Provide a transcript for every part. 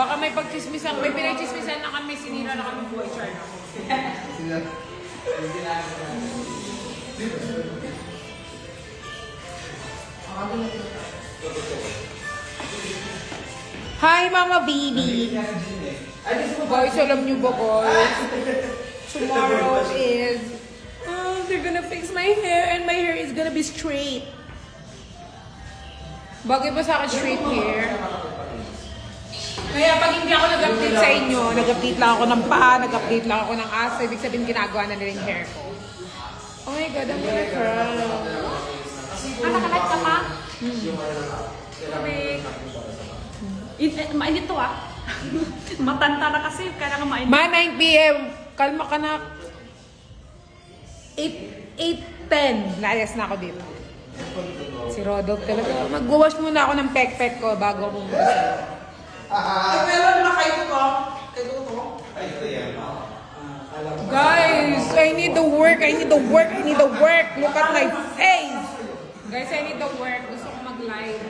Baka may pagchismisan, may pinagchismisan na kami, sinira na kami buhay, Char. Hi, Mama Baby! Guys, alam nyo ba, guys? Tomorrow is... they're gonna fix my hair and my hair is gonna be straight. Bagay ba sa akin straight hair? Kaya pag hindi ako nag-update sa inyo, nag-update lang ako ng paa, nag-update lang ako ng aso, ibig sabihin ginagawa na nila yung hair ko. Oh my God, I'm gonna cry. Nakalat ka pa? Mainit to ah. Matanda na kasi, kaya nga mainit. Ma, 9 p.m. Kalma ka na. 8:10. Layas na ako dito. Si Rodolph talaga. Mag-wash muna ako ng pek-pek ko bago ako bumas. Pero na kayo ko. Guys, I need the work. I need the work. I need the work. Look at my face. Guys, I need the work. Gusto ko mag-live.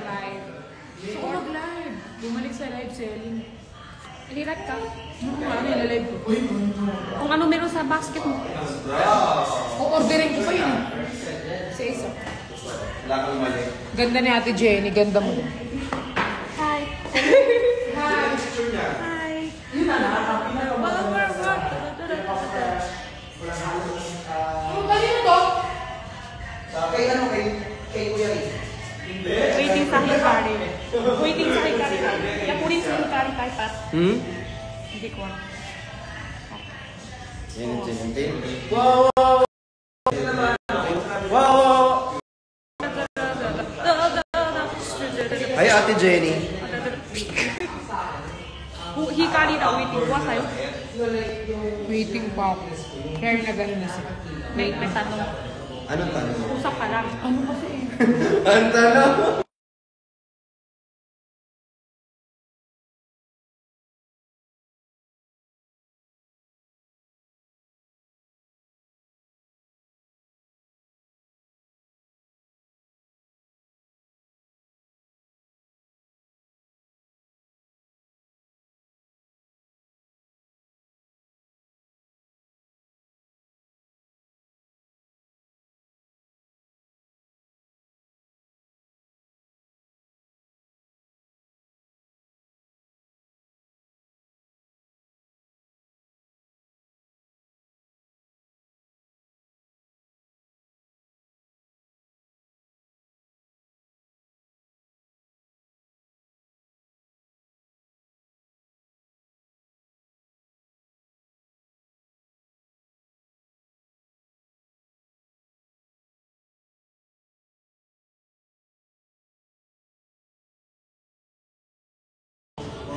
Gusto ko mag-live. Bumalik sa live selling. Ilirat ka. Ano yung live ko? Kung ano meron sa basket mo. O-orderin ko pa yun. Sa isa. Ganda ni Ate Jenny. Ganda mo. Hi. Hi. Hi. Yun na, nakakapi na yung Ano kanino to? kay ano, kay Kuya Ray. Waiting sa hikari. Waiting sa hikari. Yapunin sa hikari kay Pat. Hindi ko alam. Wow! Wow! Ay, Ate Jenny. Hikari daw, waiting. Buwa sa'yo. Waiting pa ako. Hair na gano'n na siya. May tanong. Anong tanong? Usap ka lang. Ano kasi eh? Ang tanong?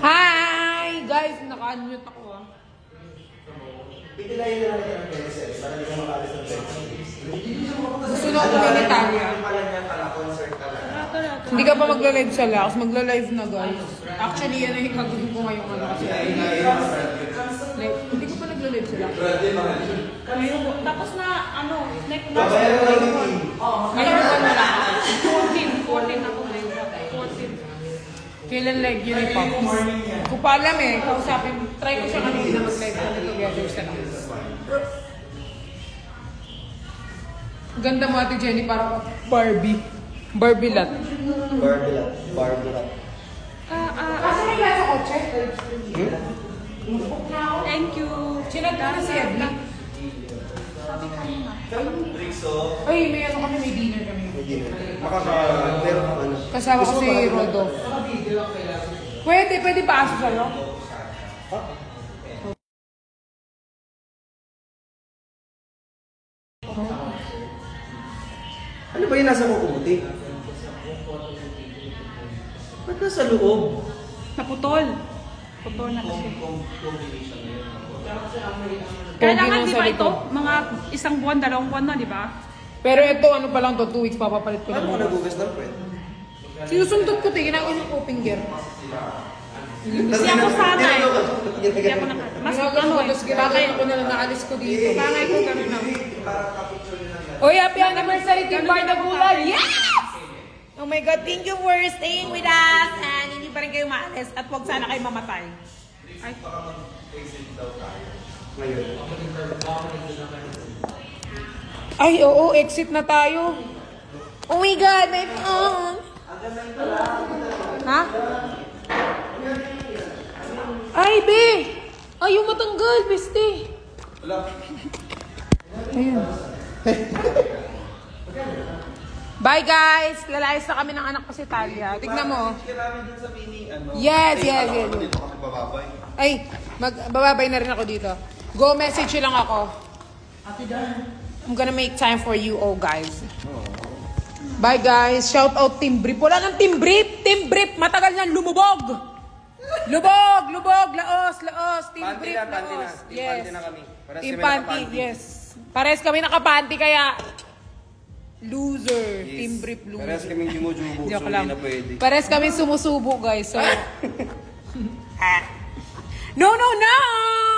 Hi! Guys, naka-unmute ako ah. Pitilayin na natin ang pencil para hindi ka makalis ng pencil. Gusto na ako ng Italia. Hindi ka pa magla-live sa Lax. Magla-live na guys. Actually, yan ay gagawin ko ngayong ano kasi. Hindi ko pa nagla-live sa Lax. Tapos na, ano, next na. Ngayon ko na lang. 14 ako ngayon. 14. Kailan live yun ni Pops? Kung pa alam eh, kausapin, try ko siya kanina mag-live kami together sa Lax. Ganda mo Ate Jenny, parang Barbie. Barbie lot. Barbie lot. Asa na yung sa kotse? Thank you. Chinat ko na si Ebla. Sabi ka muna. Ay, may ano kami, may dinner kami. Meron ng ano. Kasama ko si Rodolph. Pwede pa aso sa'yo? Ano ba yung nasa kukumuti? Ba't nasa loob? Naputol. Putol na kasi. Kailangan di ba ito? Mga isang buwan, 2 buwan na, di ba? Pero ito, ano pa lang to, 2 weeks papapalit ko Ano mo na. nagugas ng pwede? Sinusundot ko ito, ginagawa yung open gear. Hindi ako sanay. Hindi ako naka... Mas ano eh. Tapos ginagawa ko na lang naalis ko dito. Sanay ko gano'n na. Oy, happy anniversary, Team Barda Gulay! Yes! Oh my God, thank you for staying with us and pa rin kayo maalis at huwag sana kayo mamatay. Ay. Ay, oo, exit na tayo. Oh my God, my phone. Ha? Ay, be! Ayaw matanggal, beste. Wala. Ayun. Bye, guys! Lalayas na kami ng anak ko si Talia. Tignan mo. Yes. Dito kami bababay. Ay, bababay na rin ako dito. Go message lang ako. I'm gonna make time for you all, guys. Bye, guys. Shout out Team Brief. Wala nang Team Brief. Team Brief. Matagal nang lumubog. Lubog. Laos. Team Brief, Laos. Yes. Team Panty, yes. Pares kami nakapanty, kaya loser. Yes. Team Brief, loser. Pares kami jumujubo, so hindi na pwede. Pares kami sumusubo, guys. So, no!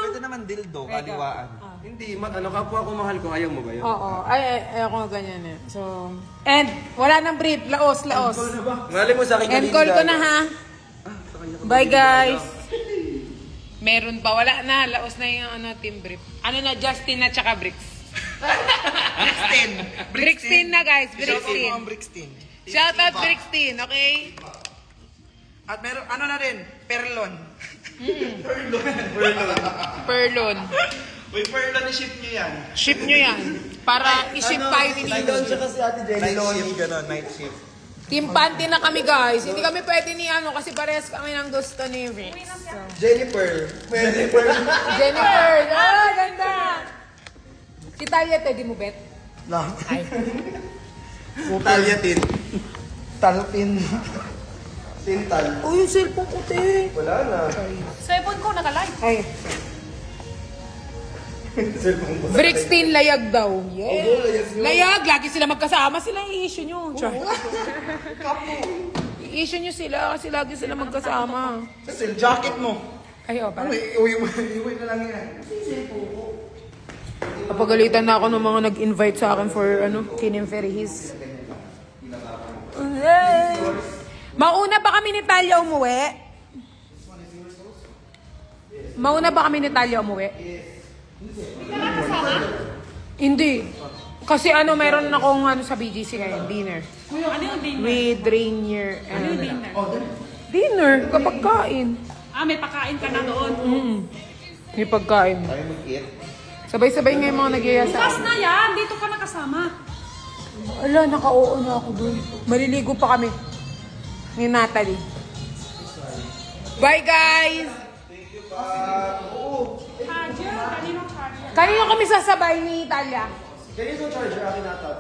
Pwede naman dildo, kaliwaan. Hindi, kapwa ko mahal ko, ayaw mo ba yun? Oo, ako ganyan eh. So, and wala nang brief, laos. Mali mo sa akin kanina. End call ko na ha. Bye, guys. Meron pa, wala na, laos na yung team brief. Ano na, Justin at saka Bricks. Brixtin na, guys. Brixtin. Shout out Brixtin, okay? At meron, na rin, Perlon. Perlon. Uy, Perlon, i-ship nyo yan. Ship nyo yan. Para i-ship tayo ni Nino. Kasi Ate Jenny Lonnie, gano'n, night shift. Team Panty na kami, guys. Hindi kami pwede ni kasi parehas kami ng gusto ni Rick. So. Jennifer. Ganda! Si Talia, pwede mo bet? No. Ay. Talyatin. Talpin. Tintal. Uy, yung cellphone ko, te. Wala na. Cellphone ko, naka-live. Ay. Brixtin layag daw. Yes. Layag, lagi sila magkasama. Sila i-issue nyo. I-issue nyo sila kasi lagi sila magkasama. Kasi jacket mo. Ay, para. Iuwi na lang yan. Kapagalitan na ako ng mga nag-invite sa akin for Kinin Ferris. Mauna ba kami ni Talia umuwi? Hindi. Kasi meron akong sa BGC ngayon, dinner. Ano yung dinner? With Rainier. Ano yung dinner? Dinner, kapag kain. May pakain ka na doon. May pagkain. Tayo mag-eat. Sabay-sabay nga yung mga nagyaya sa Bukas na yan, dito ka nakasama. Ala, naka-oo na ako dun. Maliligo pa kami. Ni Natalie. Bye, guys! Kanino kami sasabay ni Talia?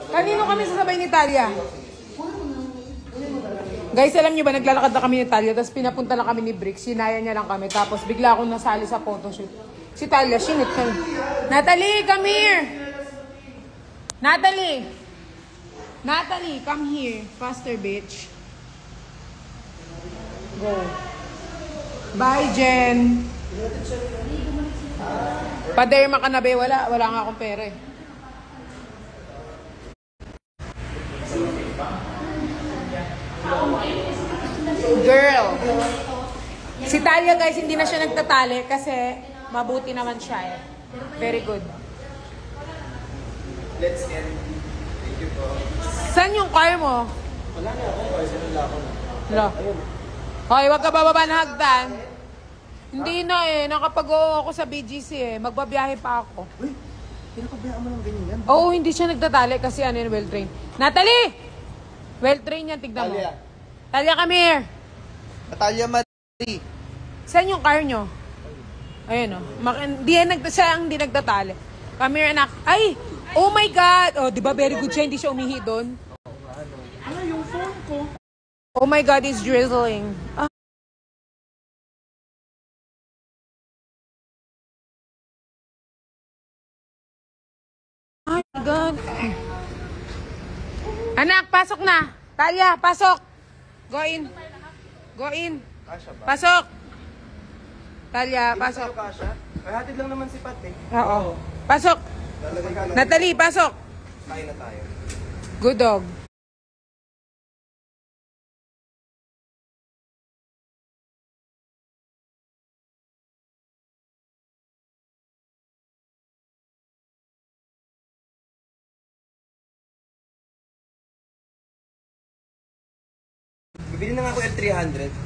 Kanino kami sasabay ni Talia? Guys, alam niyo ba, naglalakad na kami ni Talia, tapos pinapunta lang kami ni Bricks, sinaya niya lang kami, tapos bigla akong nasali sa photoshoot. Si Talia, sinit ka. Natalie, come here! Natalie, come here. Faster, bitch. Go. Bye, Jen. Paderma ka na, be. Wala nga akong pera eh. Girl. Si Talia, guys, hindi na siya nagtatali kasi mabuti naman siya eh. Very good. Let's end. Thank you po. Saan yung car mo? Wala na ako. Kasi nila ako na. Wala. Hoy, wag ka bababa ng hagdan. Hindi na eh. Nakapag-oo ako sa BGC eh. Magbabiyahe pa ako. Uy, pinakabayaan mo lang ganyan yan. Oo, hindi siya nagtatali kasi yung well-trained. Natalie! Well-trained yan, tignan mo. Talia, come here. Natalia Marie. Saan yung car nyo? Ayun o. Siya ang hindi nagtatali. Come here, anak. Ay! Oh my God! Oh, di ba very good siya? Hindi siya umihi doon. Ano yung phone ko? Oh my God, it's drizzling. Ah. Oh my God. Anak, pasok na. Talia, pasok. Go in. Pasok. Talia, pasok. Ay, hatid lang naman si Pat eh. Oo. Pasok. Natalie, pasok. Kain na tayo. Good dog. Bili na nga ako L300.